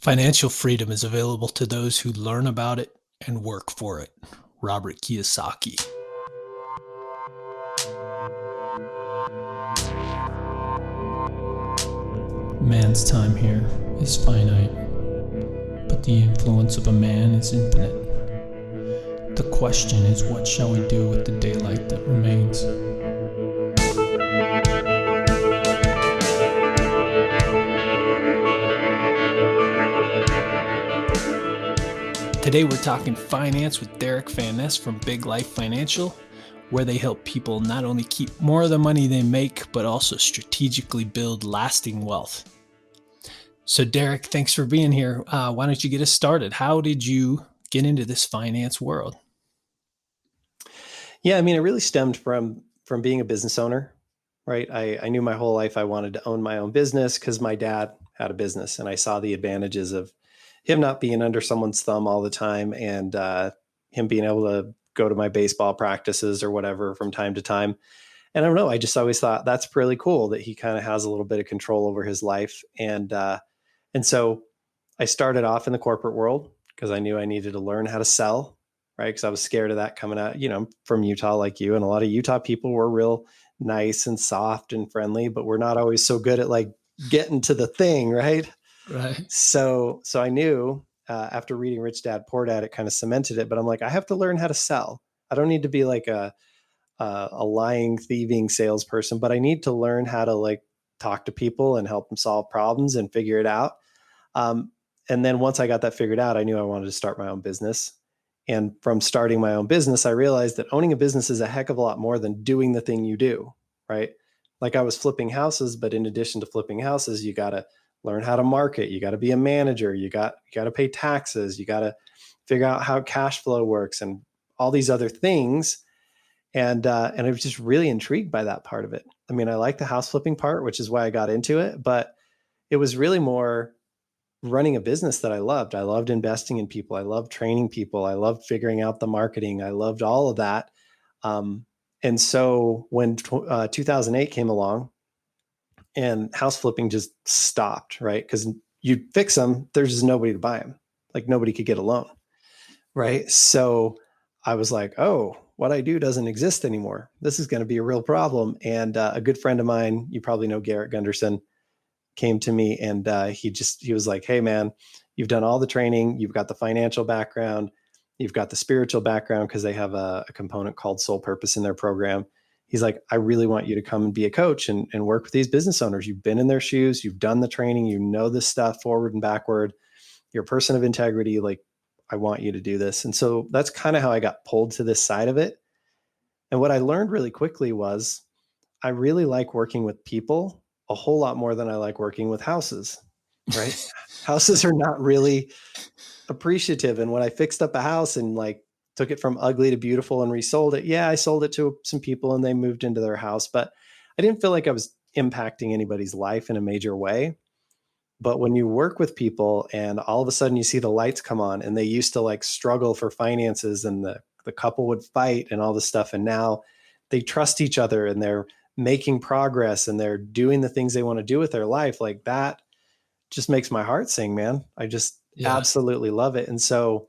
Financial freedom is available to those who learn about it and work for it. Robert Kiyosaki. Man's time here is finite, but the influence of a man is infinite. The question is, what shall we do with the daylight that remains? Today we're talking finance with Derek Van Ness from Big Life Financial, where they help people not only keep more of the money they make, but also strategically build lasting wealth. So Derek, thanks for being here. Why don't you get us started? How did you get into this finance world? Yeah, I mean, it really stemmed from being a business owner, right? I knew my whole life I wanted to own my own business because my dad had a business, and I saw the advantages of him not being under someone's thumb all the time, and him being able to go to my baseball practices or whatever from time to time. And I don't know, I just always thought that's really cool that he kind of has a little bit of control over his life. And so I started off in the corporate world because I knew I needed to learn how to sell, right? Because I was scared of that coming out, from Utah like you. And a lot of Utah people were real nice and soft and friendly, but we're not always so good at like getting to the thing, right? Right. So I knew after reading Rich Dad, Poor Dad, it kind of cemented it. But I'm like, I have to learn how to sell. I don't need to be like a lying, thieving salesperson, but I need to learn how to like talk to people and help them solve problems and figure it out. And then once I got that figured out, I knew I wanted to start my own business. And from starting my own business, I realized that owning a business is a heck of a lot more than doing the thing you do, right? Like I was flipping houses, but in addition to flipping houses, you got to learn how to market. You got to be a manager. You got to pay taxes. You got to figure out how cash flow works and all these other things. And I was just really intrigued by that part of it. I mean, I like the house flipping part, which is why I got into it, but it was really more running a business that I loved. I loved investing in people. I loved training people. I loved figuring out the marketing. I loved all of that. And so when 2008 came along, and house flipping just stopped, right? Because you fix them, there's just nobody to buy them. Like nobody could get a loan, right? So I was like, oh, what I do doesn't exist anymore. This is going to be a real problem. And a good friend of mine, you probably know Garrett Gunderson, came to me and he was like, hey man, you've done all the training. You've got the financial background. You've got the spiritual background because they have a component called Soul Purpose in their program. He's like, I really want you to come and be a coach and work with these business owners. You've been in their shoes. You've done the training. You know this stuff forward and backward. You're a person of integrity. Like, I want you to do this. And so that's kind of how I got pulled to this side of it. And what I learned really quickly was I really like working with people a whole lot more than I like working with houses, right? Houses are not really appreciative. And when I fixed up a house and like took it from ugly to beautiful and resold it. Yeah, I sold it to some people and they moved into their house, but I didn't feel like I was impacting anybody's life in a major way. But when you work with people and all of a sudden you see the lights come on and they used to like struggle for finances and the couple would fight and all this stuff. And now they trust each other and they're making progress and they're doing the things they want to do with their life. Like that just makes my heart sing, man. I just absolutely love it. And so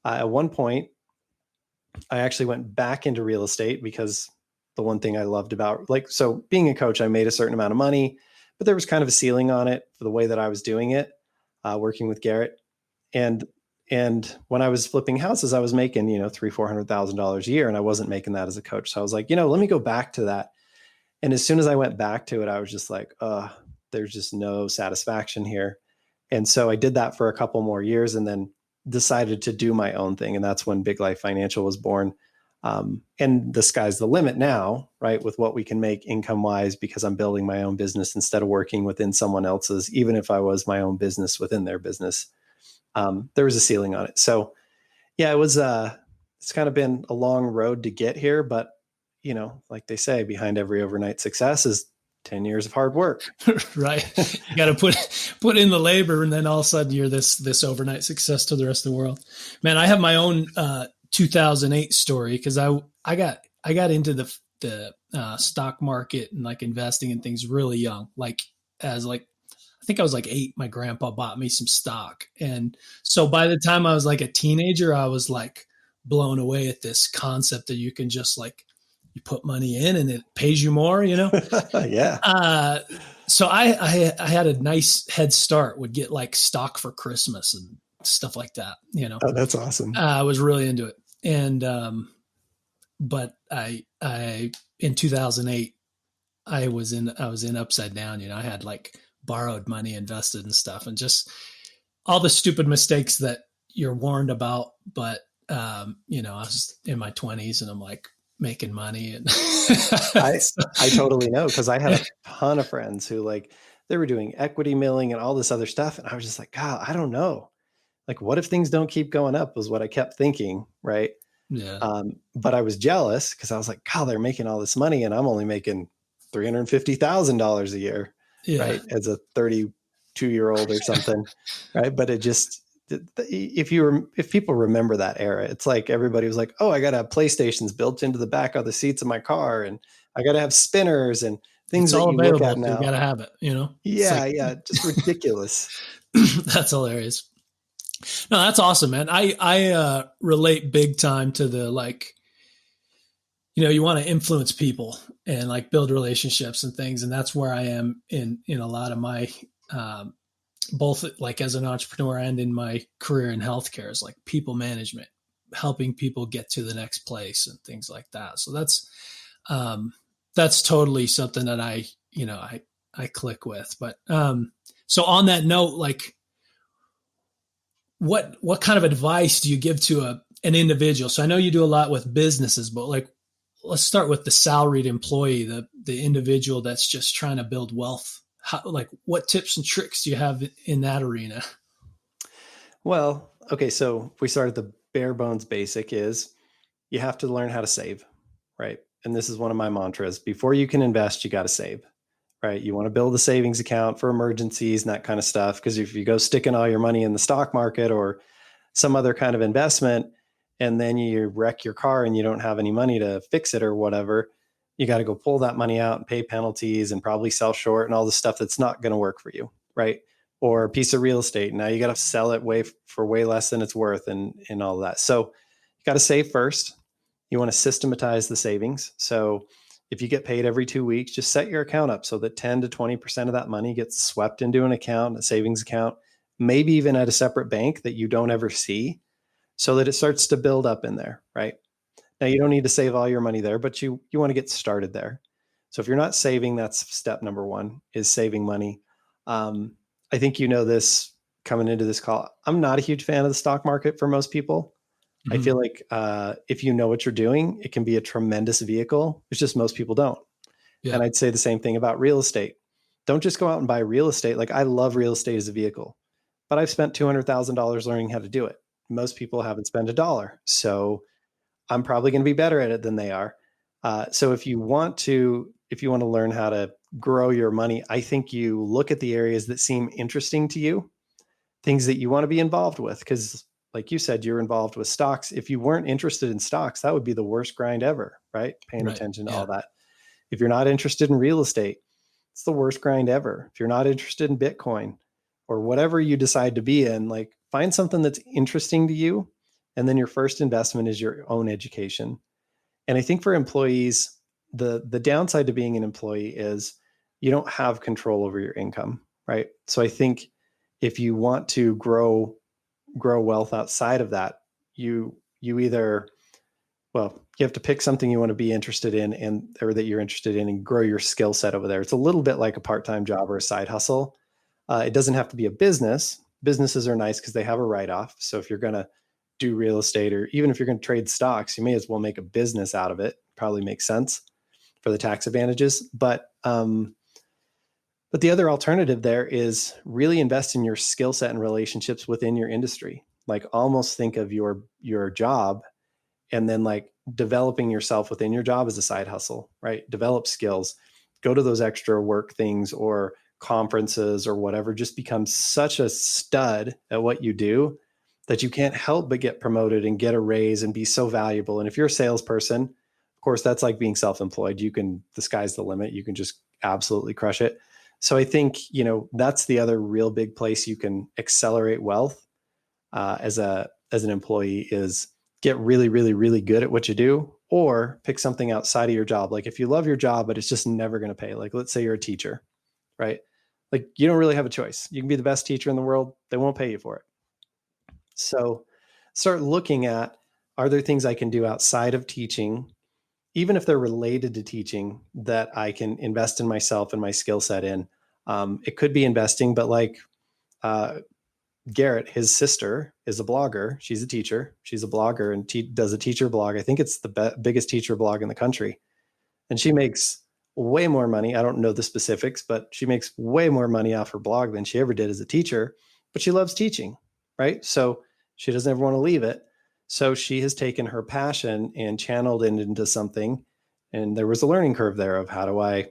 at one point, I actually went back into real estate because the one thing I loved about so being a coach, I made a certain amount of money, but there was kind of a ceiling on it for the way that I was doing it, working with Garrett. And when I was flipping houses, I was making, $300,000-$400,000 a year. And I wasn't making that as a coach. So I was like, let me go back to that. And as soon as I went back to it, I was just like, there's just no satisfaction here. And so I did that for a couple more years and then decided to do my own thing. And that's when Big Life Financial was born. And the sky's the limit now, right? With what we can make income wise, because I'm building my own business instead of working within someone else's, even if I was my own business within their business. There was a ceiling on it. So yeah, it's kind of been a long road to get here, but like they say, behind every overnight success is 10 years of hard work. Right. You got to put in the labor and then all of a sudden you're this overnight success to the rest of the world. Man, I have my own 2008 story because I got into the stock market and like investing in things really young, I think I was like 8, my grandpa bought me some stock. And so by the time I was like a teenager, I was like blown away at this concept that you can just like, you put money in and it pays you more, you know? Yeah. So I had a nice head start, would get like stock for Christmas and stuff like that, you know? Oh, that's awesome. I was really into it. And, but I, in 2008, I was in upside down, you know, I had like borrowed money invested and stuff and just all the stupid mistakes that you're warned about. But, you know, I was in my 20s and I'm like making money. And I totally know, because I had a ton of friends who like, they were doing equity milling and all this other stuff. And I was just like, God, I don't know. Like, what if things don't keep going up, was what I kept thinking. Right. yeah. But I was jealous because I was like, God, they're making all this money and I'm only making $350,000 a year. Yeah. Right. As a 32-year-old or something. Right. But it just, if people remember that era, it's like everybody was like, oh, I got to have PlayStations built into the back of the seats of my car, and I got to have spinners and things It's that all you look available. at So you now. got to have it, you know? Yeah. Like, Yeah. Just ridiculous. that's hilarious. No, that's awesome, man. I relate big time to the, like, you know, you want to influence people and like build relationships and things. And that's where I am in a lot of my, both like as an entrepreneur and in my career in healthcare, is like people management, helping people get to the next place and things like that. So that's totally something that I click with. But, so on that note, like what kind of advice do you give to an individual? So I know you do a lot with businesses, but like, let's start with the salaried employee, the individual that's just trying to build wealth. Like, what tips and tricks do you have in that arena? Well, okay. So if we start at the bare bones basic, is you have to learn how to save, right? And this is one of my mantras. Before you can invest, you got to save, right? You want to build a savings account for emergencies and that kind of stuff. Because if you go sticking all your money in the stock market or some other kind of investment, and then you wreck your car and you don't have any money to fix it or whatever, you got to go pull that money out and pay penalties and probably sell short and all the stuff that's not going to work for you, right? Or a piece of real estate. Now you got to sell it for way less than it's worth and all of that. So you got to save first. You want to systematize the savings. So if you get paid every 2 weeks, just set your account up so that 10 to 20% of that money gets swept into an account, a savings account, maybe even at a separate bank that you don't ever see, so that it starts to build up in there, right? Now, you don't need to save all your money there, but you want to get started there. So if you're not saving, that's step number one, is saving money. I think you know this coming into this call. I'm not a huge fan of the stock market for most people. I feel like if you know what you're doing, it can be a tremendous vehicle. It's just most people don't. Yeah. And I'd say the same thing about real estate. Don't just go out and buy real estate. Like, I love real estate as a vehicle, but I've spent $200,000 learning how to do it. Most people haven't spent $1. So I'm probably going to be better at it than they are. So if you want to learn how to grow your money, I think you look at the areas that seem interesting to you, things that you want to be involved with. Because like you said, you're involved with stocks. If you weren't interested in stocks, that would be the worst grind ever, right? Paying attention to all that. If you're not interested in real estate, it's the worst grind ever. If you're not interested in Bitcoin or whatever you decide to be in, like, find something that's interesting to you. And then your first investment is your own education. And I think for employees, the downside to being an employee is you don't have control over your income, right? So I think if you want to grow wealth outside of that, you have to pick something you want to be interested in or that you're interested in, and grow your skill set over there. It's a little bit like a part-time job or a side hustle. It doesn't have to be a business. Businesses are nice because they have a write-off. So if you're going to do real estate, or even if you're going to trade stocks, you may as well make a business out of it. Probably makes sense for the tax advantages. But the other alternative there is really invest in your skill set and relationships within your industry. Like, almost think of your job and then like developing yourself within your job as a side hustle, right? Develop skills, go to those extra work things or conferences or whatever. Just become such a stud at what you do that you can't help but get promoted and get a raise and be so valuable. And if you're a salesperson, of course, that's like being self-employed. The sky's the limit. You can just absolutely crush it. So I think, that's the other real big place you can accelerate wealth as an employee is get really, really, really good at what you do, or pick something outside of your job. Like if you love your job, but it's just never going to pay. Like let's say you're a teacher, right? Like you don't really have a choice. You can be the best teacher in the world. They won't pay you for it. So start looking at, are there things I can do outside of teaching, even if they're related to teaching, that I can invest in myself and my skill set in? It could be investing, but like Garrett, his sister, is a blogger. She's a teacher. She's a blogger and does a teacher blog. I think it's the biggest teacher blog in the country. And she makes way more money. I don't know the specifics, but she makes way more money off her blog than she ever did as a teacher. But she loves teaching, right? So she doesn't ever want to leave it. So she has taken her passion and channeled it into something. And there was a learning curve there of how do I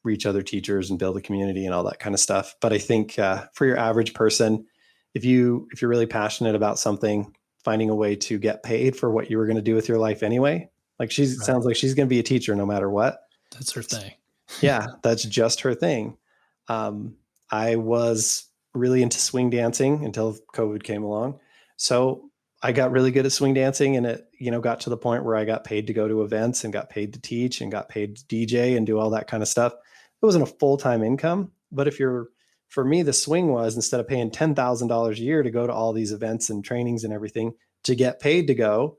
reach other teachers and build a community and all that kind of stuff. But I think for your average person, if you're really passionate about something, finding a way to get paid for what you were going to do with your life anyway, like sounds like she's going to be a teacher no matter what. That's her thing. Yeah, that's just her thing. I was really into swing dancing until COVID came along. So I got really good at swing dancing, and it, got to the point where I got paid to go to events and got paid to teach and got paid to DJ and do all that kind of stuff. It wasn't a full-time income, but for me, the swing was, instead of paying $10,000 a year to go to all these events and trainings and everything, to get paid to go,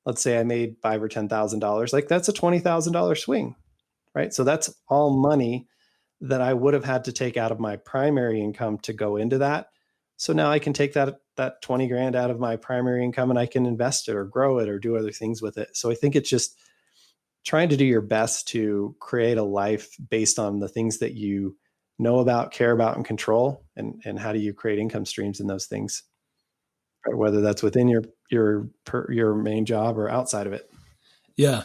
let's say I made $5,000 or $10,000, like that's a $20,000 swing, right? So that's all money that I would have had to take out of my primary income to go into that. So now I can take that 20 grand out of my primary income and I can invest it or grow it or do other things with it. So I think it's just trying to do your best to create a life based on the things that you know about, care about, and control. And how do you create income streams in those things, right? Whether that's within your main job or outside of it. Yeah.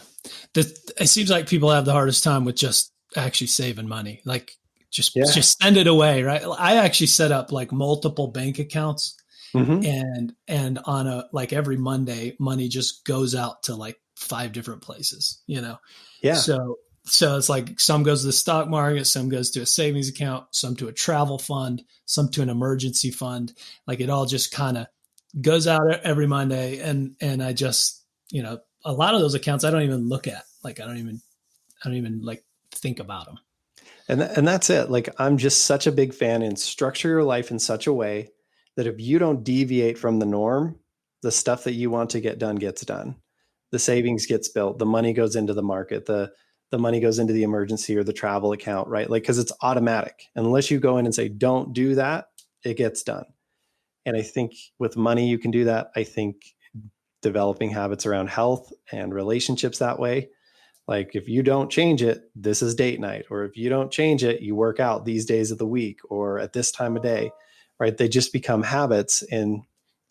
It seems like people have the hardest time with just actually saving money. Like just send it away. Right. I actually set up like multiple bank accounts, and on every Monday, money just goes out to like 5 different places, Yeah. So it's like some goes to the stock market, some goes to a savings account, some to a travel fund, some to an emergency fund. Like it all just kind of goes out every Monday. And I just, a lot of those accounts I don't even look at. Like I don't even like think about them. And that's it. Like I'm just such a big fan in structure your life in such a way that if you don't deviate from the norm, the stuff that you want to get done gets done. The savings gets built, the money goes into the market, the money goes into the emergency or the travel account, right? Like, because it's automatic. Unless you go in and say, don't do that, it gets done. And I think with money, you can do that. I think developing habits around health and relationships that way. Like if you don't change it, this is date night, or if you don't change it, you work out these days of the week or at this time of day, right? They just become habits. And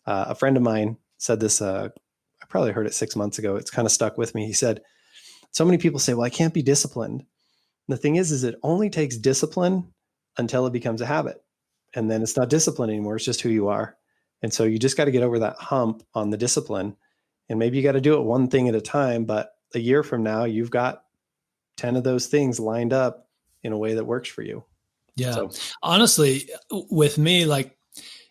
a friend of mine said this, I probably heard it 6 months ago. It's kind of stuck with me. He said, so many people say, well, I can't be disciplined. And the thing is it only takes discipline until it becomes a habit. And then it's not discipline anymore. It's just who you are. And so you just got to get over that hump on the discipline. And maybe you got to do it one thing at a time, but a year from now, you've got 10 of those things lined up in a way that works for you. Yeah. So, honestly, with me, like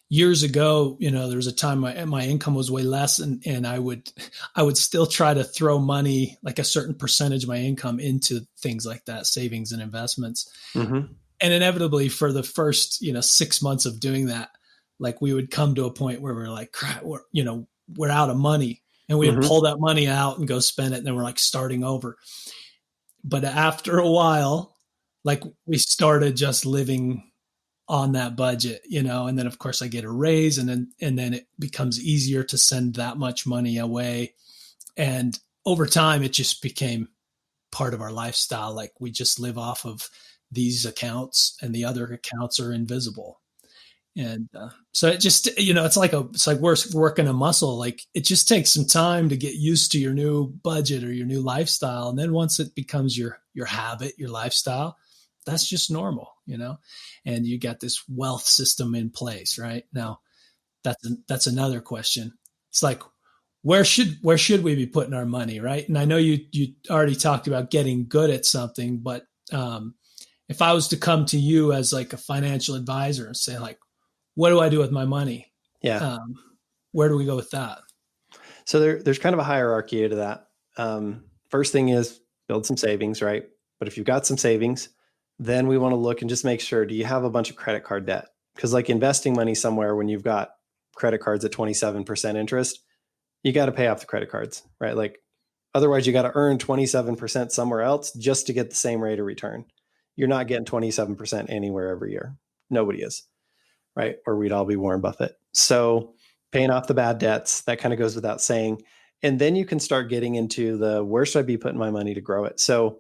years ago, there was a time my income was way less, and I would still try to throw money, like a certain percentage of my income, into things like that, savings and investments. Mm-hmm. And inevitably, for the first 6 months of doing that, like we would come to a point where we're like, crap, we're out of money, and we would pull that money out and go spend it, and then we're like starting over. But after a while, like we started just living on that budget, and then of course I get a raise, and then it becomes easier to send that much money away. And over time, it just became part of our lifestyle. Like we just live off of these accounts, and the other accounts are invisible. And so it just, it's like we're working a muscle. Like it just takes some time to get used to your new budget or your new lifestyle. And then once it becomes your habit, your lifestyle, that's just normal, and you got this wealth system in place right now. That's another question. It's like, where should we be putting our money? Right. And I know you already talked about getting good at something, but, if I was to come to you as like a financial advisor and say like, what do I do with my money? Yeah. Um, where do we go with that? So there's kind of a hierarchy to that. First thing is build some savings, right? But if you've got some savings, then we want to look and just make sure, do you have a bunch of credit card debt? Because like investing money somewhere when you've got credit cards at 27% interest, you got to pay off the credit cards, right? Like otherwise you got to earn 27% somewhere else just to get the same rate of return. You're not getting 27% anywhere every year. Nobody is, right? Or we'd all be Warren Buffett. So paying off the bad debts, that kind of goes without saying. And then you can start getting into the, where should I be putting my money to grow it? So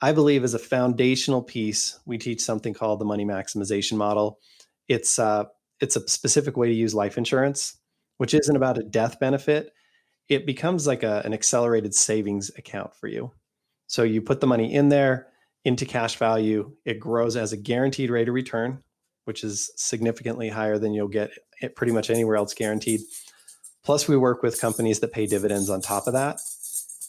I believe as a foundational piece, we teach something called the money maximization model. It's a specific way to use life insurance, which isn't about a death benefit. It becomes like an accelerated savings account for you. So you put the money in there into cash value. It grows as a guaranteed rate of return, which is significantly higher than you'll get it pretty much anywhere else guaranteed. Plus, we work with companies that pay dividends on top of that.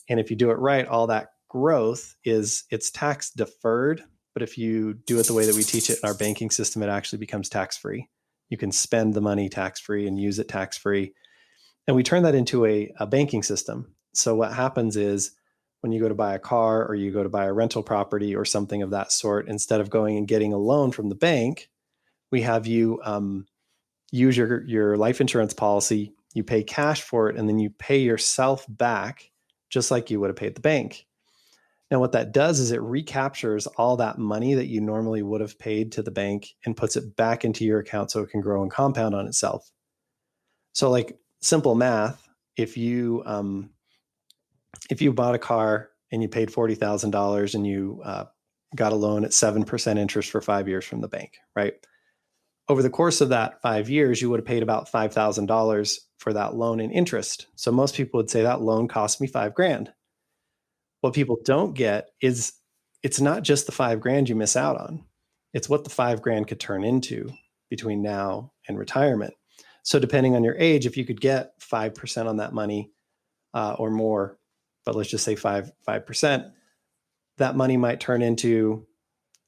And if you do it right, all that growth it's tax deferred. But if you do it the way that we teach it in our banking system, it actually becomes tax free. You can spend the money tax free and use it tax free. And we turn that into a banking system. So what happens is when you go to buy a car or you go to buy a rental property or something of that sort, instead of going and getting a loan from the bank, we have you use your life insurance policy. You pay cash for it, and then you pay yourself back just like you would have paid the bank. Now, what that does is it recaptures all that money that you normally would have paid to the bank and puts it back into your account so it can grow and compound on itself. So like simple math, if you bought a car and you paid $40,000 and you got a loan at 7% interest for 5 years from the bank, right? Over the course of that 5 years, you would have paid about $5,000 for that loan in interest. So most people would say that loan cost me $5,000. What people don't get is it's not just the $5,000 you miss out on. It's what the $5,000 could turn into between now and retirement. So depending on your age, if you could get 5% on that money or more, but let's just say 5%, that money might turn into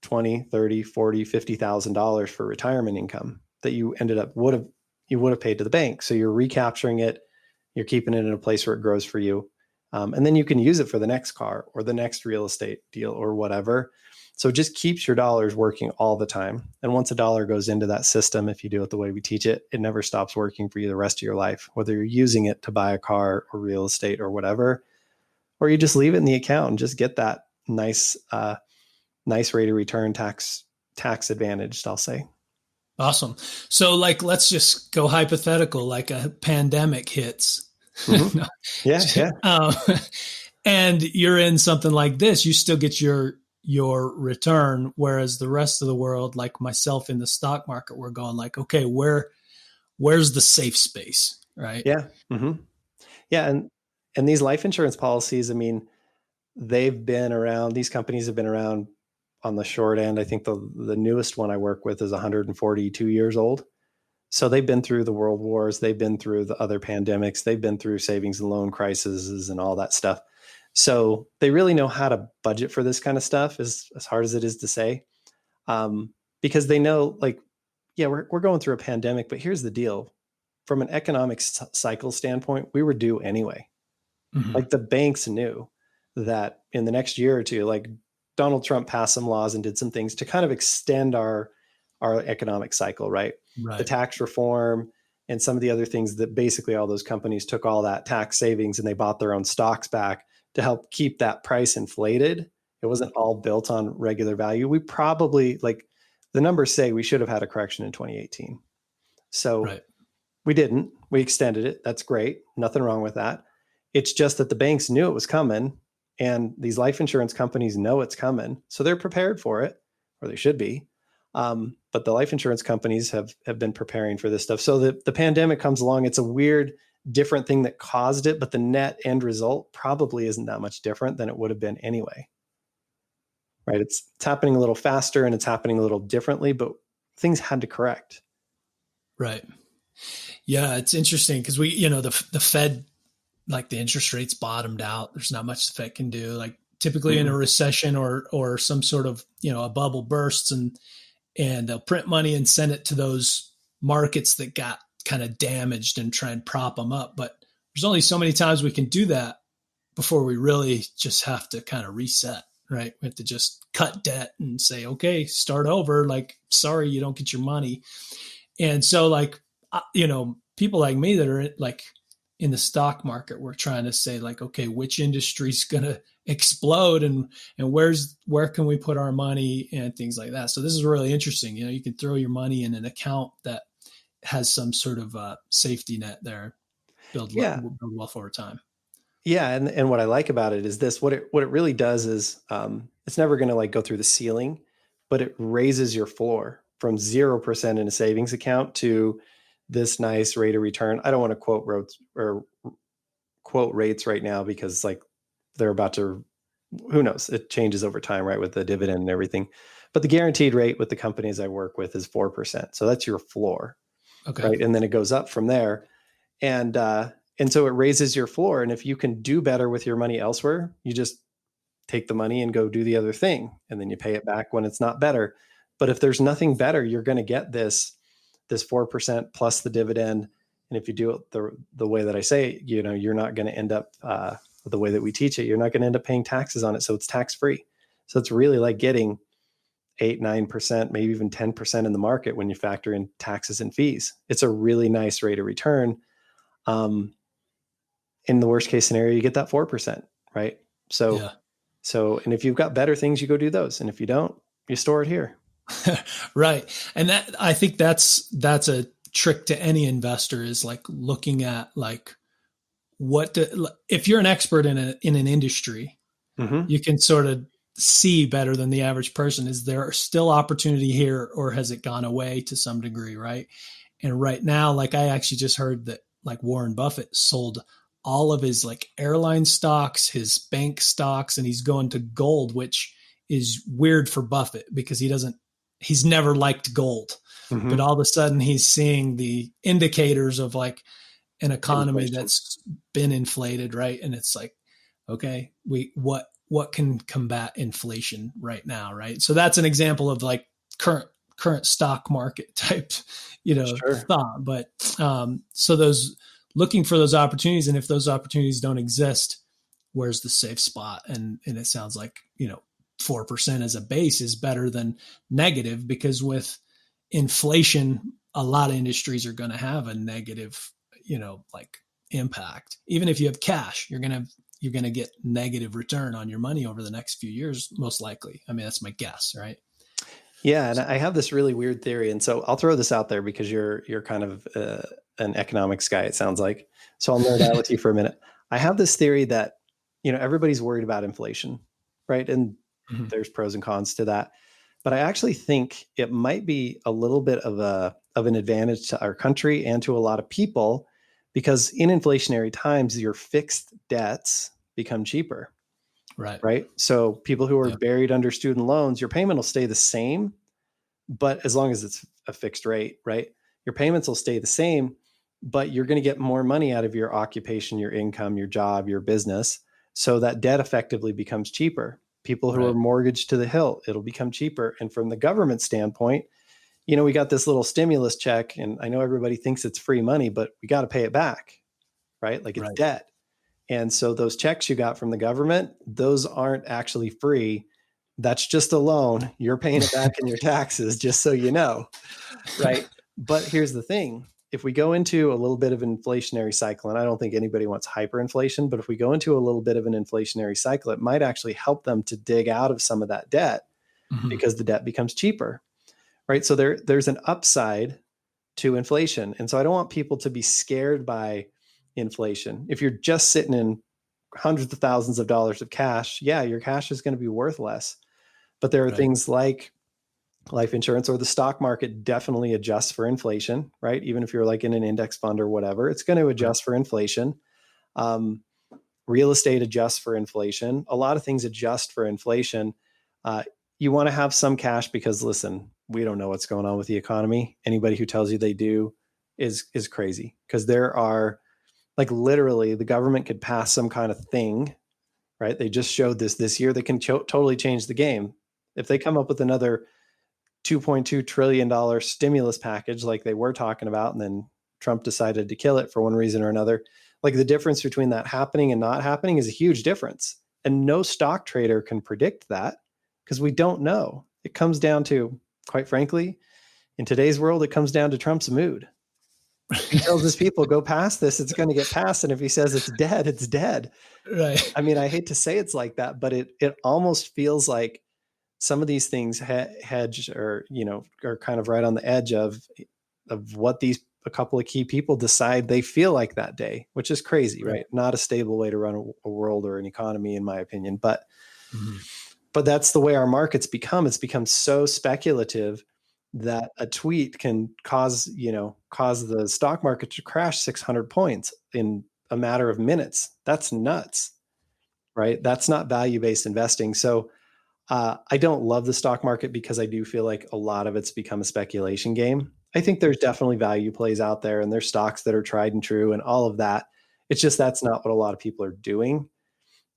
$20, $30, $40, $50,000 for retirement income that you would have paid to the bank. So you're recapturing it, you're keeping it in a place where it grows for you. And then you can use it for the next car or the next real estate deal or whatever. So it just keeps your dollars working all the time. And once a dollar goes into that system, if you do it the way we teach it, it never stops working for you the rest of your life, whether you're using it to buy a car or real estate or whatever, or you just leave it in the account and just get that nice rate of return tax advantaged, I'll say. Awesome. So like, let's just go hypothetical, like a pandemic hits. Mm-hmm. No. Yeah. And you're in something like this, you still get your return. Whereas the rest of the world, like myself in the stock market, we're going like, okay, where's the safe space? Right. Yeah. Mm-hmm. Yeah. And these life insurance policies, I mean, they've been around, these companies have been around on the short end. I think the newest one I work with is 142 years old. So they've been through the world wars. They've been through the other pandemics. They've been through savings and loan crises and all that stuff. So they really know how to budget for this kind of stuff, as hard as it is to say, because they know, like, yeah, we're going through a pandemic, but here's the deal. From an economic cycle standpoint, we were due anyway. Mm-hmm. Like the banks knew that in the next year or two, like Donald Trump passed some laws and did some things to kind of extend our economic cycle, right? The tax reform and some of the other things that basically all those companies took all that tax savings and they bought their own stocks back to help keep that price inflated. It wasn't all built on regular value. We probably, like the numbers say, we should have had a correction in 2018. So we didn't. We extended it. That's great. Nothing wrong with that. It's just that the banks knew it was coming and these life insurance companies know it's coming. So they're prepared for it, or they should be. But the life insurance companies have been preparing for this stuff. So the pandemic comes along. It's a weird, different thing that caused it, but the net end result probably isn't that much different than it would have been anyway. Right? It's happening a little faster and it's happening a little differently, but things had to correct. Right. Yeah, it's interesting because the Fed, like the interest rates bottomed out. There's not much the Fed can do. Like typically in a recession or some sort of, a bubble bursts, and they'll print money and send it to those markets that got kind of damaged and try and prop them up. But there's only so many times we can do that before we really just have to kind of reset, right? We have to just cut debt and say, okay, start over. Like, sorry, you don't get your money. And so like, people like me that are like in the stock market, we're trying to say like, okay, which industry's going to explode and where can we put our money and things like that. So this is really interesting. You can throw your money in an account that has some sort of safety net there, build wealth over time. Yeah. And what I like about it is this, what it really does is it's never going to like go through the ceiling, but it raises your floor from 0% in a savings account to this nice rate of return. I don't want to quote rates right now because like they're about to, who knows, it changes over time, right? With the dividend and everything, but the guaranteed rate with the companies I work with is 4%. So that's your floor. Okay. Right. And then it goes up from there. And so it raises your floor. And if you can do better with your money elsewhere, you just take the money and go do the other thing. And then you pay it back when it's not better. But if there's nothing better, you're going to get this 4% plus the dividend. And if you do it the way that I say, you're not going to end up the way that we teach it, you're not going to end up paying taxes on it. So it's tax free. So it's really like getting 8, 9%, maybe even 10% in the market when you factor in taxes and fees. It's a really nice rate of return. In the worst case scenario, you get that 4%, right? So, and if you've got better things, you go do those. And if you don't, you store it here. Right. And I think that's a trick to any investor, is like looking at like if you're an expert in an industry, you can sort of see better than the average person. Is there still opportunity here, or has it gone away to some degree? Right. And right now, like I actually just heard that like Warren Buffett sold all of his like airline stocks, his bank stocks, and he's going to gold, which is weird for Buffett because he's never liked gold, but all of a sudden he's seeing the indicators of like an economy that's been inflated. Right. And it's like, okay, what can combat inflation right now? Right. So that's an example of like current stock market type, thought. But, so those looking for those opportunities, and if those opportunities don't exist, where's the safe spot? And it sounds like, 4% as a base is better than negative, because with inflation, a lot of industries are going to have a negative, like impact. Even if you have cash, you're going to get negative return on your money over the next few years, most likely. I mean, that's my guess, right? Yeah. And I have this really weird theory. And so I'll throw this out there because you're kind of an economics guy, it sounds like. So I'll nerd out with you for a minute. I have this theory that, everybody's worried about inflation, right? And there's pros and cons to that. But I actually think it might be a little bit of an advantage to our country and to a lot of people, because in inflationary times, your fixed debts become cheaper. Right. So people who are buried under student loans, your payment will stay the same, but as long as it's a fixed rate, right? Your payments will stay the same, but you're going to get more money out of your occupation, your income, your job, your business. So that debt effectively becomes cheaper. People who are mortgaged to the hilt, it'll become cheaper. And from the government standpoint, we got this little stimulus check, and I know everybody thinks it's free money, but we got to pay it back, right? Like it's debt. And so those checks you got from the government, those aren't actually free. That's just a loan. You're paying it back in your taxes, just so you know, right? But here's the thing. If we go into a little bit of an inflationary cycle, and I don't think anybody wants hyperinflation, but if we go into a little bit of an inflationary cycle, it might actually help them to dig out of some of that debt because the debt becomes cheaper, right? So there's an upside to inflation. And so I don't want people to be scared by inflation. If you're just sitting in hundreds of thousands of dollars of cash, your cash is going to be worth less. But there are things like life insurance or the stock market definitely adjusts for inflation, right? Even if you're like in an index fund or whatever, it's going to adjust for inflation. Real estate adjusts for inflation. A lot of things adjust for inflation. You want to have some cash because, listen, we don't know what's going on with the economy. Anybody who tells you they do is crazy, because there are, like, literally the government could pass some kind of thing, right? They just showed this year. They can totally change the game. If they come up with another $2.2 trillion stimulus package like they were talking about, and then Trump decided to kill it for one reason or another, like the difference between that happening and not happening is a huge difference. And no stock trader can predict that because we don't know. It comes down to, quite frankly, in today's world, it comes down to Trump's mood. He tells his people, go past this, it's going to get passed. And if he says it's dead, it's dead. Right. I mean, I hate to say it's like that, but it almost feels like some of these things hedge or, are kind of right on the edge of what a couple of key people decide they feel like that day, which is crazy, right? Not a stable way to run a world or an economy, in my opinion. But that's the way our markets become. It's become so speculative that a tweet can cause the stock market to crash 600 points in a matter of minutes. That's nuts, right? That's not value-based investing. So I don't love the stock market because I do feel like a lot of it's become a speculation game. I think there's definitely value plays out there, and there's stocks that are tried and true and all of that. It's just that's not what a lot of people are doing.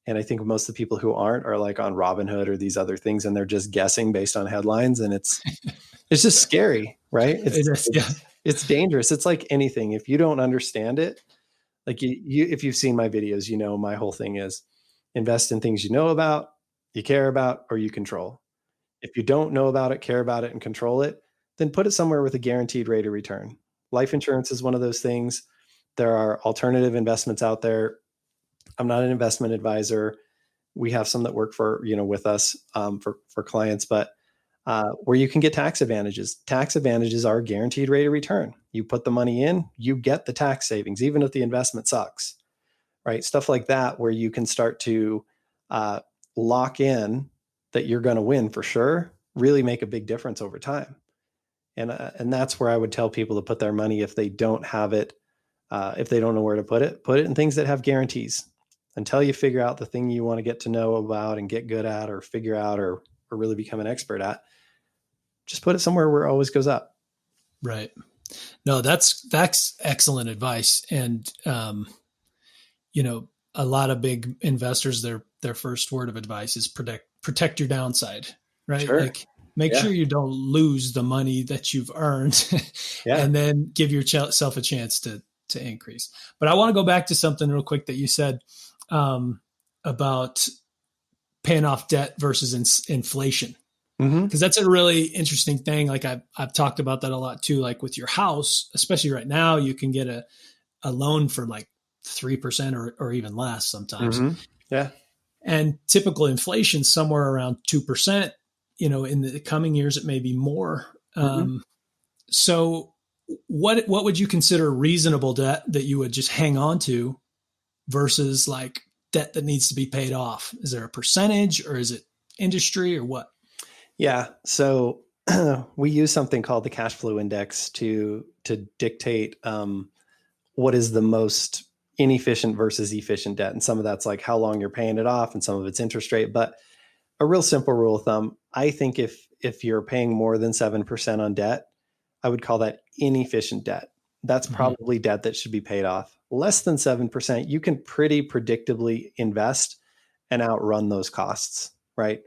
And I think most of the people who aren't are like on Robinhood or these other things, and they're just guessing based on headlines. And it's just scary, right? It's dangerous. It's like anything. If you don't understand it, like if you've seen my videos, my whole thing is invest in things you know about, you care about, or you control. If you don't know about it, care about it, and control it, then put it somewhere with a guaranteed rate of return. Life insurance is one of those things. There are alternative investments out there. I'm not an investment advisor. We have some that work for, with us for clients, but where you can get tax advantages. Tax advantages are a guaranteed rate of return. You put the money in, you get the tax savings, even if the investment sucks, right? Stuff like that, where you can start to lock in that you're going to win for sure, really make a big difference over time. And that's where I would tell people to put their money if they don't have it, if they don't know where to put it in things that have guarantees. Until you figure out the thing you want to get to know about and get good at, or figure out, or really become an expert at, just put it somewhere where it always goes up. Right. No, that's excellent advice. And, a lot of big investors, their first word of advice is protect your downside, right? Sure. Like make sure you don't lose the money that you've earned and then give yourself a chance to increase. But I want to go back to something real quick that you said about paying off debt versus inflation. Because that's a really interesting thing. Like I've talked about that a lot too. Like with your house, especially right now, you can get a loan for like 3% or even less sometimes. Yeah. And typical inflation somewhere around 2%. In the coming years, it may be more. So what would you consider reasonable debt that you would just hang on to versus like debt that needs to be paid off? Is there a percentage, or is it industry, or what? Yeah. So we use something called the cash flow index to dictate what is the most inefficient versus efficient debt. And some of that's like how long you're paying it off, and some of it's interest rate. But a real simple rule of thumb, I think if you're paying more than 7% on debt, I would call that inefficient debt. That's probably debt that should be paid off. Less than 7%, you can pretty predictably invest and outrun those costs, right?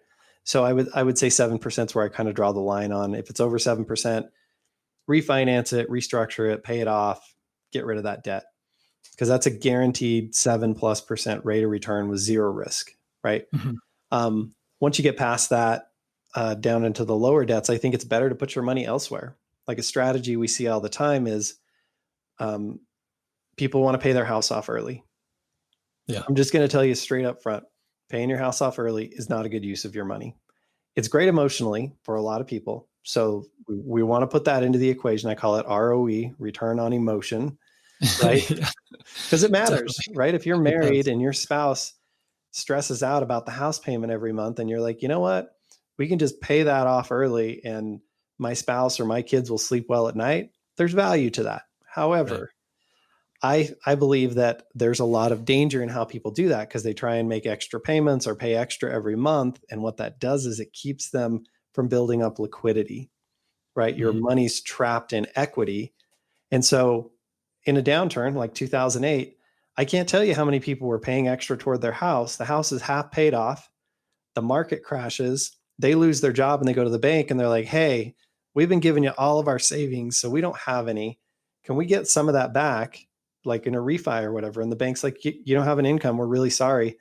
So I would say 7% is where I kind of draw the line on. If it's over 7%, refinance it, restructure it, pay it off, get rid of that debt. Because that's a guaranteed 7+% rate of return with zero risk, right? Once you get past that, down into the lower debts, I think it's better to put your money elsewhere. Like a strategy we see all the time is people want to pay their house off early. Yeah. I'm just going to tell you straight up front, paying your house off early is not a good use of your money. It's great emotionally for a lot of people. So we want to put that into the equation. I call it ROE, return on emotion, right? Because it matters, right? If you're married and your spouse stresses out about the house payment every month, and you're like, you know what, we can just pay that off early and my spouse or my kids will sleep well at night. There's value to that. However, I believe that there's a lot of danger in how people do that, because they try and make extra payments or pay extra every month. And what that does is it keeps them from building up liquidity, right? Your money's trapped in equity. And so in a downturn like 2008, I can't tell you how many people were paying extra toward their house. The house is half paid off. The market crashes. They lose their job and they go to the bank and they're like, hey, we've been giving you all of our savings, so we don't have any. Can we get some of that back, like in a refi or whatever? And the bank's like, you don't have an income. We're really sorry.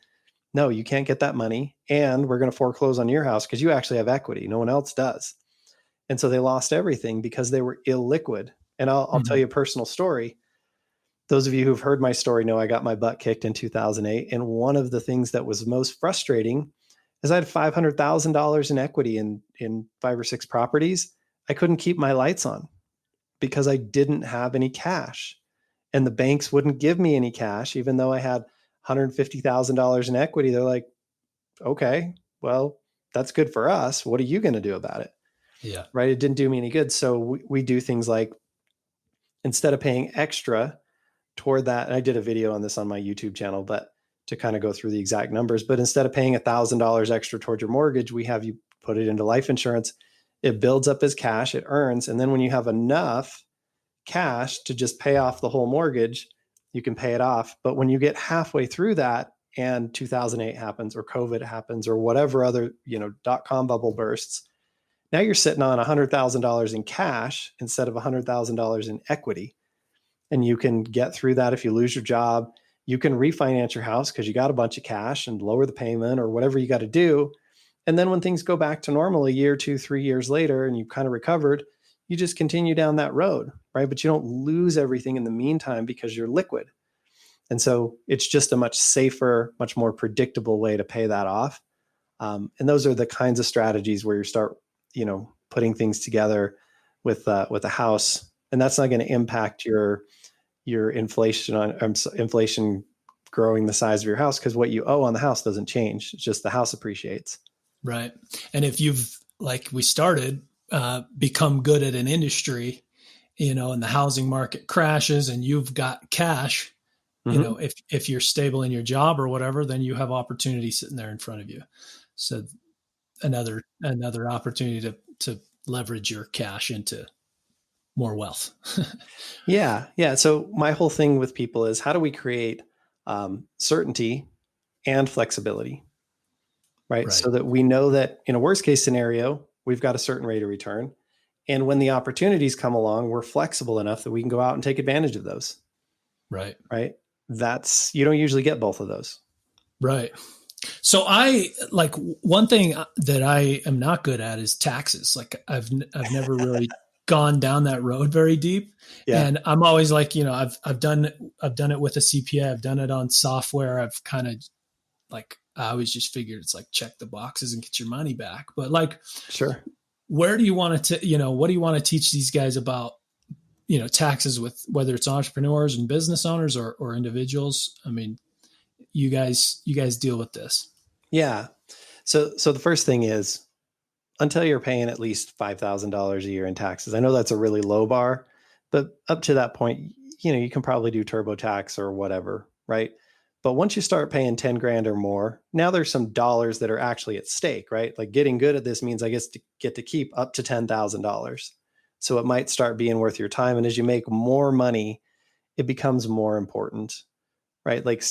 No, you can't get that money. And we're going to foreclose on your house because you actually have equity. No one else does. And so they lost everything because they were illiquid. And I'll tell you a personal story. Those of you who've heard my story know I got my butt kicked in 2008. And one of the things that was most frustrating is I had $500,000 in equity in 5 or 6 properties. I couldn't keep my lights on because I didn't have any cash. And the banks wouldn't give me any cash, even though I had $150,000 in equity. They're like, okay, well, that's good for us. What are you going to do about it? Yeah. Right. It didn't do me any good. So we do things like, instead of paying extra toward that, and I did a video on this on my YouTube channel, but to kind of go through the exact numbers, but instead of paying $1,000 extra toward your mortgage, we have you put it into life insurance. It builds up as cash, it earns. And then when you have enough cash to just pay off the whole mortgage, you can pay it off. But when you get halfway through that and 2008 happens or COVID happens or whatever other, .com bubble bursts, now you're sitting on $100,000 in cash instead of $100,000 in equity. And you can get through that if you lose your job. You can refinance your house because you got a bunch of cash and lower the payment or whatever you got to do. And then when things go back to normal a year, 2, 3 years later, and you kind of recovered, you just continue down that road, right? But you don't lose everything in the meantime because you're liquid. And so it's just a much safer, much more predictable way to pay that off. And those are the kinds of strategies where you start, putting things together with a house, and that's not going to impact your inflation growing the size of your house, because what you owe on the house doesn't change. It's just the house appreciates. Right. And if you've, like we started, become good at an industry, and the housing market crashes and you've got cash, if you're stable in your job or whatever, then you have opportunity sitting there in front of you. So another opportunity to leverage your cash into more wealth. Yeah. So my whole thing with people is, how do we create certainty and flexibility, right? So that we know that in a worst case scenario, we've got a certain rate of return. And when the opportunities come along, we're flexible enough that we can go out and take advantage of those. Right. You don't usually get both of those. Right. So one thing that I am not good at is taxes. Like I've never really gone down that road very deep. Yeah. And I'm always like, I've done it with a CPA. I've done it on software. I've kind of I always just figured it's like, check the boxes and get your money back. But sure. Where do you want to, what do you want to teach these guys about, taxes, with whether it's entrepreneurs and business owners or individuals? I mean, you guys deal with this. Yeah. So the first thing is, until you're paying at least $5,000 a year in taxes. I know that's a really low bar, but up to that point, you can probably do TurboTax or whatever, right? But once you start paying 10 grand or more, now there's some dollars that are actually at stake, right? Like, getting good at this means I get to keep up to $10,000. So it might start being worth your time. And as you make more money, it becomes more important, right? Like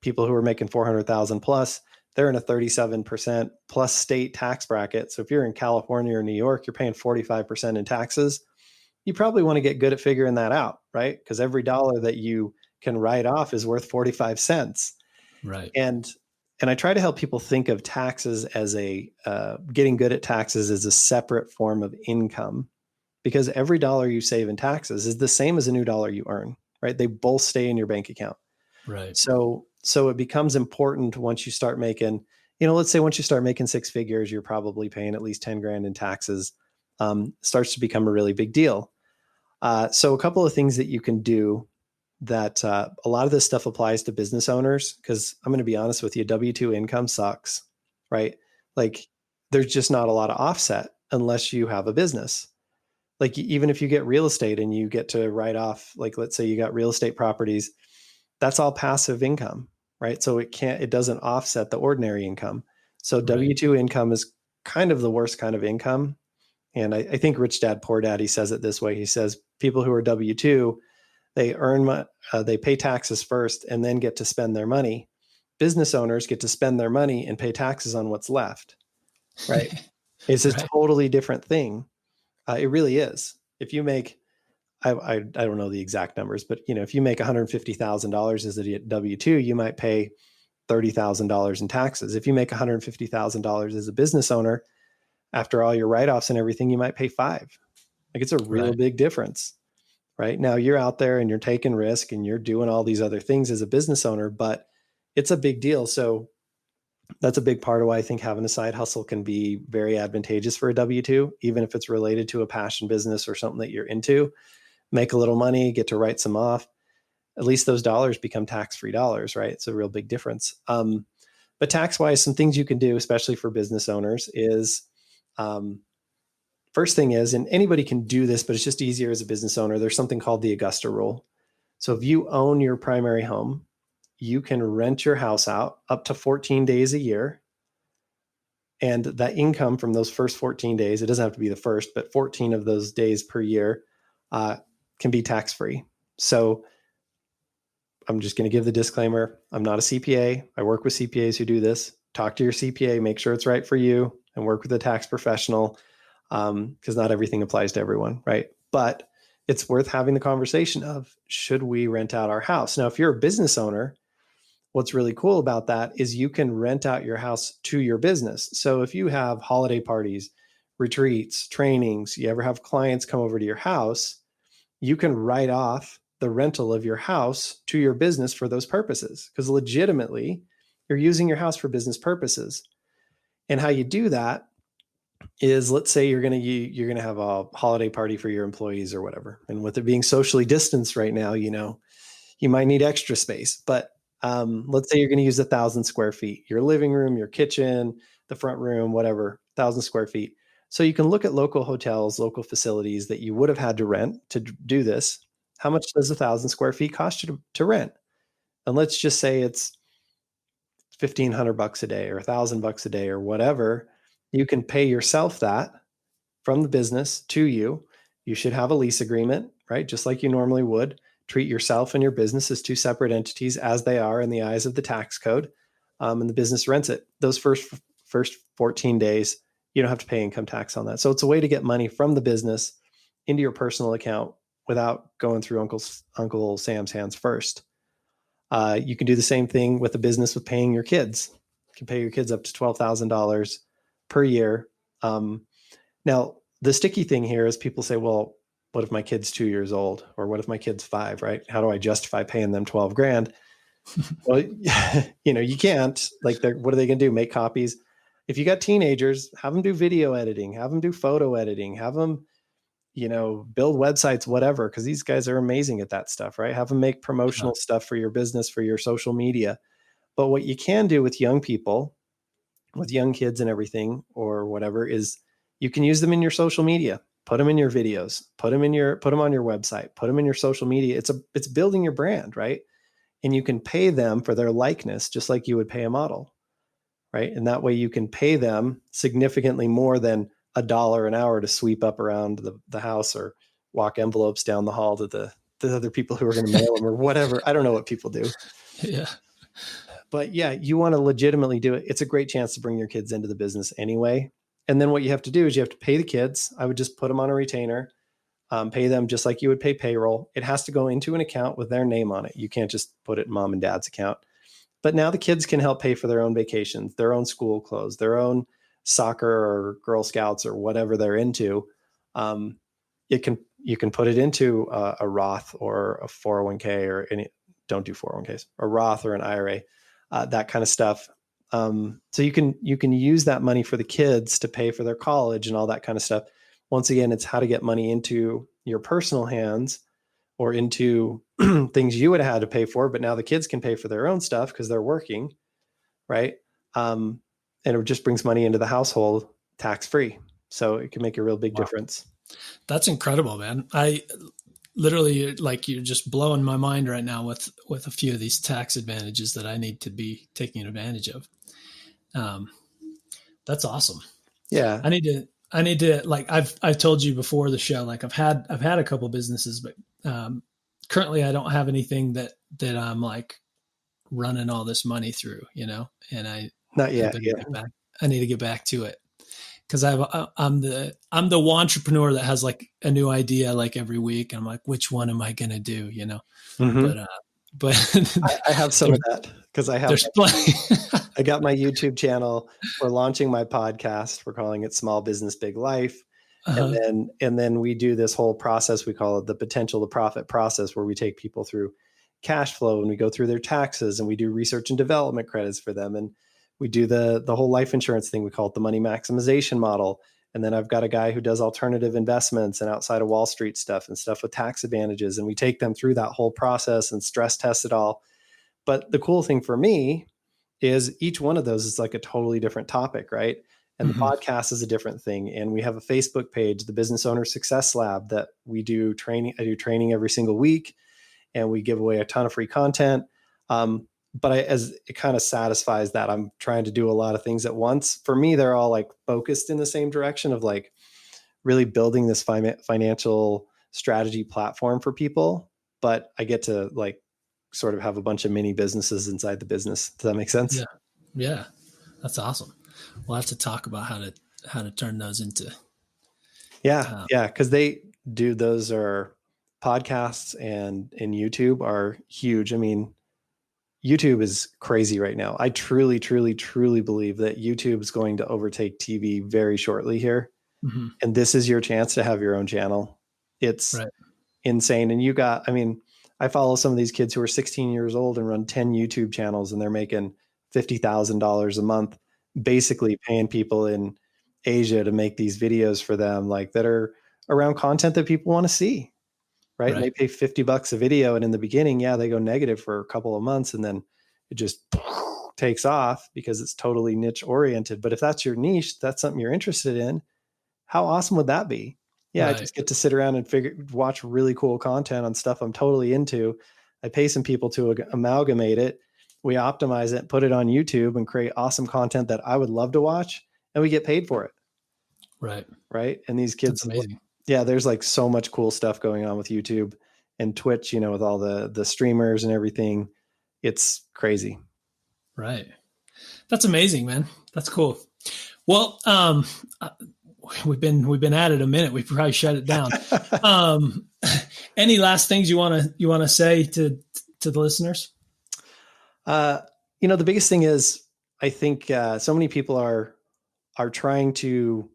people who are making 400,000 plus, they're in a 37% plus state tax bracket. So if you're in California or New York, you're paying 45% in taxes. You probably want to get good at figuring that out, right? Because every dollar that you can write off is worth 45 cents. Right. And I try to help people think of taxes as getting good at taxes as a separate form of income, because every dollar you save in taxes is the same as a new dollar you earn, right? They both stay in your bank account. Right. So it becomes important once you start making, let's say once you start making 6 figures, you're probably paying at least 10 grand in taxes. Starts to become a really big deal. So a couple of things that you can do that a lot of this stuff applies to business owners, because I'm going to be honest with you, W-2 income sucks, right? Like, there's just not a lot of offset unless you have a business. Like, even if you get real estate and you get to write off, like, let's say you got real estate properties, that's all passive income, right? So it doesn't offset the ordinary income. So right. W-2 income is kind of the worst kind of income. And I think Rich Dad, Poor Dad, he says it this way. He says people who are W-2, They they pay taxes first and then get to spend their money. Business owners get to spend their money and pay taxes on what's left, right? It's a Right. totally different thing. It really is. If you make, I don't know the exact numbers, but if you make $150,000 as a W-2, you might pay $30,000 in taxes. If you make $150,000 as a business owner, after all your write-offs and everything, you might pay five. Like, it's a real big difference, right? Now you're out there and you're taking risk and you're doing all these other things as a business owner, but it's a big deal. So that's a big part of why I think having a side hustle can be very advantageous for a W-2, even if it's related to a passion business or something that you're into. Make a little money, get to write some off. At least those dollars become tax-free dollars, right? It's a real big difference. But tax-wise, some things you can do, especially for business owners, is first thing is, and anybody can do this, but it's just easier as a business owner, there's something called the Augusta rule. So if you own your primary home, you can rent your house out up to 14 days a year. And that income from those first 14 days, it doesn't have to be the first, but 14 of those days per year can be tax-free. So I'm just going to give the disclaimer. I'm not a CPA. I work with CPAs who do this. Talk to your CPA, make sure it's right for you, and work with a tax professional, because not everything applies to everyone, right? But it's worth having the conversation of, should we rent out our house? Now, if you're a business owner, what's really cool about that is you can rent out your house to your business. So if you have holiday parties, retreats, trainings, you ever have clients come over to your house, you can write off the rental of your house to your business for those purposes, because legitimately you're using your house for business purposes. And how you do that is, let's say you're going to have a holiday party for your employees or whatever. And with it being socially distanced right now, you might need extra space, but let's say you're going to use 1,000 square feet, your living room, your kitchen, the front room, whatever, 1,000 square feet. So you can look at local hotels, local facilities that you would have had to rent to do this. How much does 1,000 square feet cost you to rent? And let's just say it's $1,500 a day or $1,000 a day or whatever. You can pay yourself that from the business to you. You should have a lease agreement, right? Just like you normally would. Treat yourself and your business as two separate entities, as they are in the eyes of the tax code, and the business rents it. Those first 14 days, you don't have to pay income tax on that. So it's a way to get money from the business into your personal account without going through Uncle Sam's hands first. You can do the same thing with a business with paying your kids. You can pay your kids up to $12,000 per year. Now, the sticky thing here is people say, well, what if my kid's 2 years old? Or what if my kid's 5, right? How do I justify paying them 12 grand? Well, you can't. Like, what are they going to do? Make copies? If you got teenagers, have them do video editing, have them do photo editing, have them, build websites, whatever, because these guys are amazing at that stuff, right? Have them make promotional stuff for your business, for your social media. But what you can do with young people, with young kids and everything, or whatever, is you can use them in your social media. Put them in your videos, put them on your website, put them in your social media. It's building your brand, right? And you can pay them for their likeness, just like you would pay a model, right? And that way you can pay them significantly more than $1 an hour to sweep up around the house or walk envelopes down the hall to the other people who are going to mail them or whatever. I don't know what people do. Yeah. But yeah, you want to legitimately do it. It's a great chance to bring your kids into the business anyway. And then what you have to do is you have to pay the kids. I would just put them on a retainer, pay them just like you would pay payroll. It has to go into an account with their name on it. You can't just put it in mom and dad's account. But now the kids can help pay for their own vacations, their own school clothes, their own soccer or Girl Scouts or whatever they're into. You can put it into a Roth or a 401k or don't do 401ks, a Roth or an IRA, that kind of stuff. So you can use that money for the kids to pay for their college and all that kind of stuff. Once again, it's how to get money into your personal hands or into things you would have had to pay for, but now the kids can pay for their own stuff because they're working, right? And it just brings money into the household tax-free. So it can make a real big difference. That's incredible, man. I literally, like, you're just blowing my mind right now with a few of these tax advantages that I need to be taking advantage of. That's awesome. Yeah. I need to, like, I've told you before the show, like I've had a couple businesses, but, currently I don't have anything that I'm like running all this money through, and Not yet. need Yeah. to get back. I need to get back to it because I'm the entrepreneur that has like a new idea like every week. And I'm like, which one am I going to do? Mm-hmm. But I have some of that because there's plenty. I got my YouTube channel. We're launching my podcast. We're calling it Small Business Big Life. Uh-huh. And then we do this whole process. We call it the potential to profit process, where we take people through cash flow and we go through their taxes and we do research and development credits for them. And we do the whole life insurance thing. We call it the money maximization model. And then I've got a guy who does alternative investments and outside of Wall Street stuff and stuff with tax advantages. And we take them through that whole process and stress test it all. But the cool thing for me is each one of those is like a totally different topic, right? And the podcast is a different thing. And we have a Facebook page, the Business Owner Success Lab, that we do training. I do training every single week, and we give away a ton of free content. But as it kind of satisfies that I'm trying to do a lot of things at once. For me, they're all like focused in the same direction of like really building this financial strategy platform for people. But I get to like sort of have a bunch of mini businesses inside the business. Does that make sense? Yeah. Yeah. That's awesome. We'll have to talk about how to turn those into. Yeah. Cause those are podcasts and YouTube are huge. I mean, YouTube is crazy right now. I truly, truly, truly believe that YouTube is going to overtake TV very shortly here. Mm-hmm. And this is your chance to have your own channel. It's insane. And I follow some of these kids who are 16 years old and run 10 YouTube channels, and they're making $50,000 a month, basically paying people in Asia to make these videos for them, like that are around content that people want to see. Right. And they pay $50 a video. And in the beginning, they go negative for a couple of months, and then it just takes off because it's totally niche oriented. But if that's your niche, that's something you're interested in, how awesome would that be? Yeah. I just get to sit around and watch really cool content on stuff I'm totally into. I pay some people to amalgamate it. We optimize it, put it on YouTube, and create awesome content that I would love to watch, and we get paid for it. Right. Right. And these kids, that's amazing. Yeah, there's like so much cool stuff going on with YouTube and Twitch, with all the streamers and everything. It's crazy. Right. That's amazing, man. That's cool. Well, we've been at it a minute. We probably shut it down. Any last things you want to say to the listeners? The biggest thing is, I think so many people are trying to,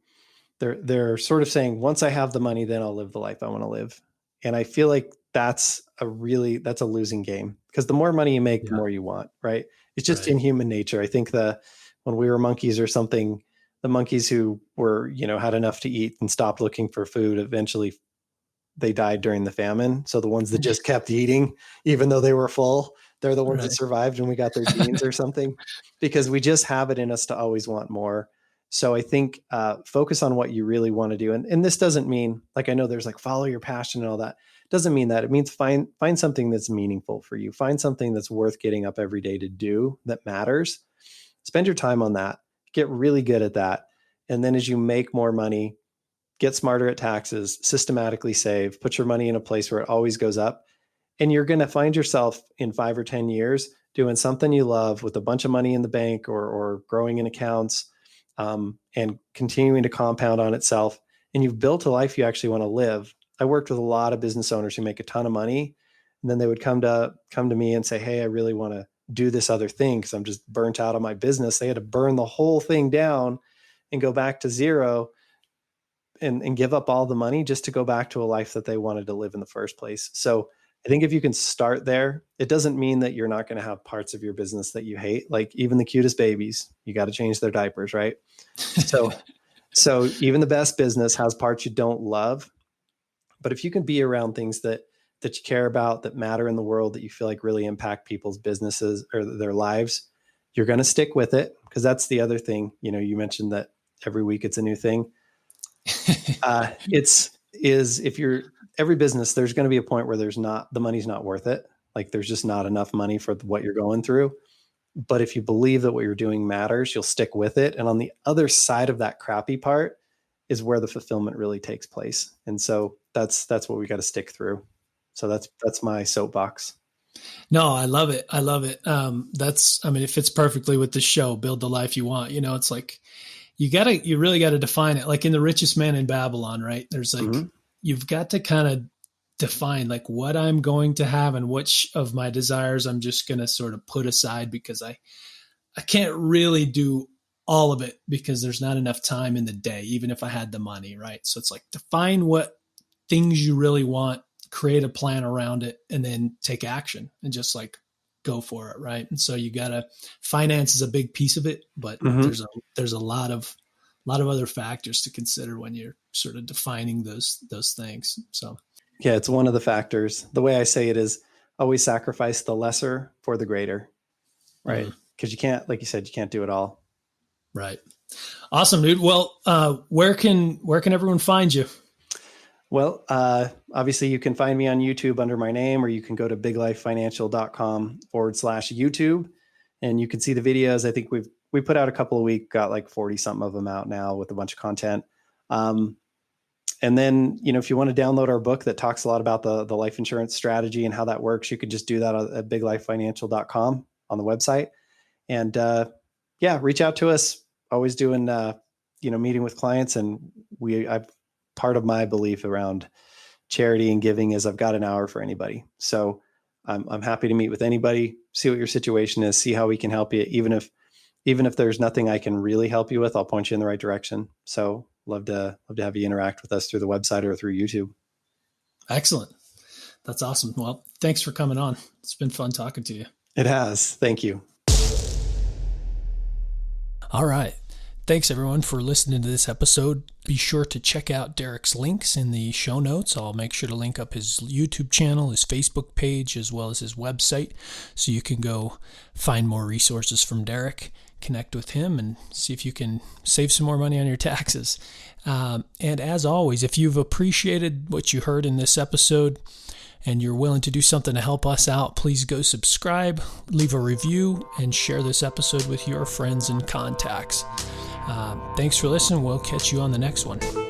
they're sort of saying, once I have the money, then I'll live the life I want to live. And I feel like that's a losing game, because the more money you make, the more you want, right? It's just in human nature. I think when we were monkeys or something, the monkeys who were, had enough to eat and stopped looking for food, eventually they died during the famine. So the ones that just kept eating, even though they were full, they're the ones that survived and we got their genes or something, because we just have it in us to always want more. So I think focus on what you really want to do. And this doesn't mean, like, I know there's like follow your passion and all that. It doesn't mean that. It means find something that's meaningful for you. Find something that's worth getting up every day to do, that matters. Spend your time on that. Get really good at that. And then as you make more money, get smarter at taxes, systematically save, put your money in a place where it always goes up. And you're going to find yourself in 5 or 10 years doing something you love with a bunch of money in the bank or growing in accounts, and continuing to compound on itself. And you've built a life you actually want to live. I worked with a lot of business owners who make a ton of money, and then they would come to me and say, hey, I really want to do this other thing because I'm just burnt out on my business. They had to burn the whole thing down and go back to zero and give up all the money just to go back to a life that they wanted to live in the first place. So I think if you can start there, it doesn't mean that you're not going to have parts of your business that you hate. Like even the cutest babies, you got to change their diapers, right? So even the best business has parts you don't love. But if you can be around things that you care about, that matter in the world, that you feel like really impact people's businesses or their lives, you're going to stick with it. Because that's the other thing. You mentioned that every week it's a new thing. If you're every business, there's going to be a point where the money's not worth it. Like there's just not enough money for what you're going through. But if you believe that what you're doing matters, you'll stick with it. And on the other side of that crappy part is where the fulfillment really takes place. And so that's what we got to stick through. So that's my soapbox. No, I love it. I love it. It fits perfectly with the show, Build the Life You Want. It's like, you really got to define it. Like in The Richest Man in Babylon, right? There's like, you've got to kind of define like what I'm going to have and which of my desires I'm just going to sort of put aside because I can't really do all of it because there's not enough time in the day, even if I had the money, right? So it's like define what things you really want, create a plan around it, and then take action and just like go for it, right? And so finance is a big piece of it, but there's a lot of other factors to consider when you're sort of defining those things. So yeah, it's one of the factors. The way I say it is always sacrifice the lesser for the greater, right? Because you can't, like you said, you can't do it all. Right. Awesome, dude. Well, where can everyone find you? Well, obviously you can find me on YouTube under my name, or you can go to biglifefinancial.com/YouTube, and you can see the videos. I think we put out a couple a week, got like 40 something of them out now with a bunch of content. And then, if you want to download our book that talks a lot about the life insurance strategy and how that works, you could just do that at biglifefinancial.com on the website. And reach out to us. Always doing, meeting with clients. And part of my belief around charity and giving is I've got an hour for anybody. So I'm happy to meet with anybody, see what your situation is, see how we can help you. Even if there's nothing I can really help you with, I'll point you in the right direction. So love to have you interact with us through the website or through YouTube. Excellent. That's awesome. Well, thanks for coming on. It's been fun talking to you. It has. Thank you. All right. Thanks everyone for listening to this episode. Be sure to check out Derek's links in the show notes. I'll make sure to link up his YouTube channel, his Facebook page, as well as his website, so you can go find more resources from Derek, connect with him, and see if you can save some more money on your taxes. And as always, if you've appreciated what you heard in this episode and you're willing to do something to help us out, please go subscribe, leave a review, and share this episode with your friends and contacts. Thanks for listening. We'll catch you on the next one.